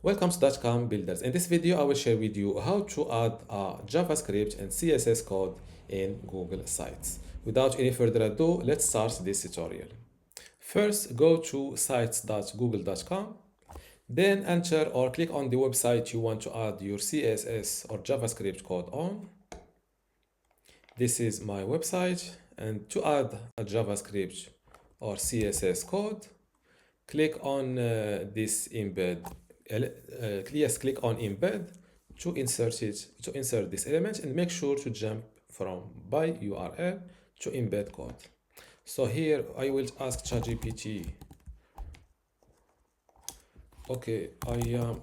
Welcome to dotcom.builders. In this video, I will share with you how to add JavaScript and CSS code in Google Sites. Without any further ado, let's start this tutorial. First, go to sites.google.com. Then enter or click on the website you want to add your CSS or JavaScript code on. This is my website, and to add a JavaScript or CSS code, click on this embed. Yes, click on embed to insert this element, and make sure to jump from by URL to embed code. So here I will ask ChatGPT, okay, I am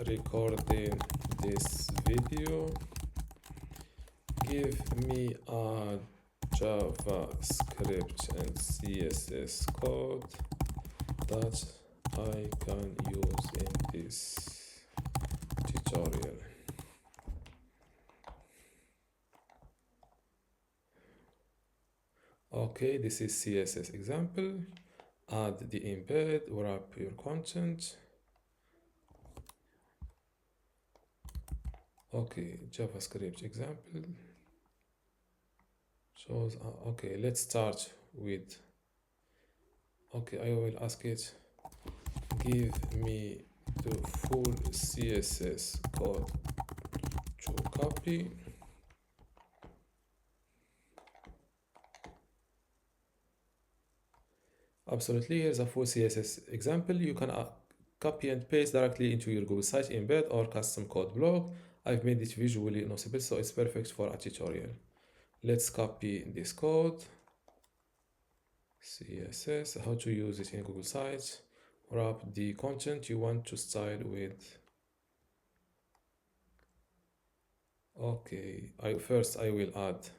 recording this video, give me a JavaScript and CSS code that I can use in this tutorial. Okay, this is CSS example. Add the embed, wrap your content. Okay, JavaScript example. Shows, okay, let's start with, okay, I will ask it, give me the full CSS code to copy. Absolutely, here's a full CSS example. You can copy and paste directly into your Google site embed or custom code blog. I've made it visually noticeable, so it's perfect for a tutorial. Let's copy this code. CSS, how to use it in Google Sites. Wrap the content you want to style with. Okay, first I will add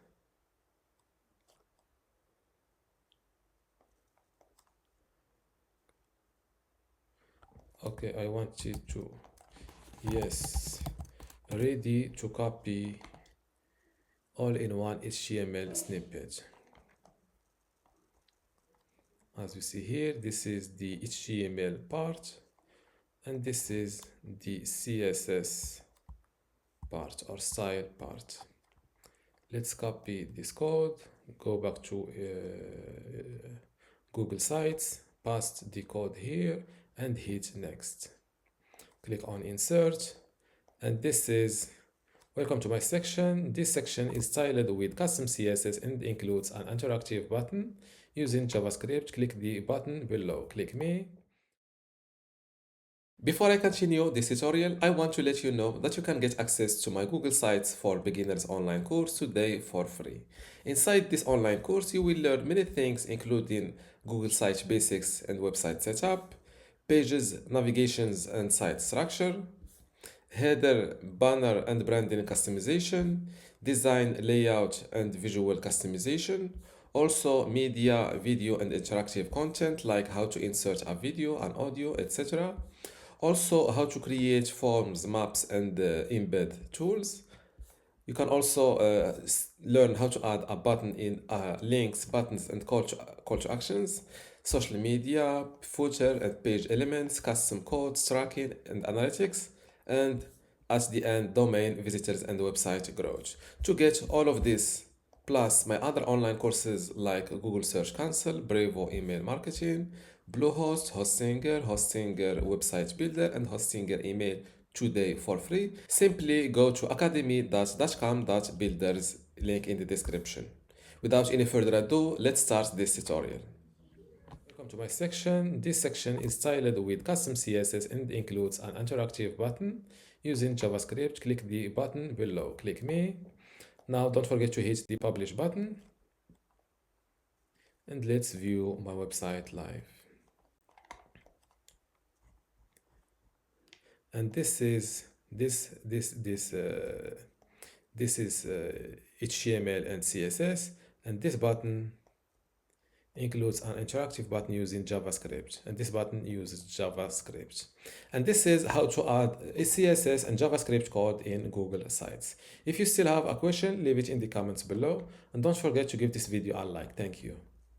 okay, I want it to, yes, ready to copy all in one HTML snippet. As you see here, this is the HTML part, and this is the CSS part or style part. Let's copy this code, go back to Google Sites, paste the code here, and hit next. Click on insert, and this is welcome to my section. This section is styled with custom CSS and includes an interactive button using JavaScript. Click the button below. Click me. Before I continue this tutorial, I want to let you know that you can get access to my Google Sites for Beginners online course today for free. Inside this online course, you will learn many things including Google Site basics and website setup, pages, navigations and site structure, header, banner and branding customization, design, layout and visual customization, also media, video and interactive content like how to insert a video and audio, etc. Also how to create forms, maps and embed tools. You can also learn how to add a button in links, buttons and call to actions, social media, footer and page elements, custom codes, tracking and analytics, and at the end, domain, visitors and website growth. To get all of this, plus my other online courses like Google Search Console, Brevo email marketing, Bluehost, Hostinger, website builder, and Hostinger email today for free, simply go to academy.dotcom.builders, link in the description. Without any further ado, let's start this tutorial. Welcome to my section. This section is styled with custom CSS and includes an interactive button using JavaScript. Click the button below. Click me. Now don't forget to hit the publish button. And let's view my website live. And this is HTML and CSS, and this button includes an interactive button using JavaScript, and this button uses JavaScript. And this is how to add a CSS and JavaScript code in Google Sites. If you still have a question, leave it in the comments below, and don't forget to give this video a like. Thank you.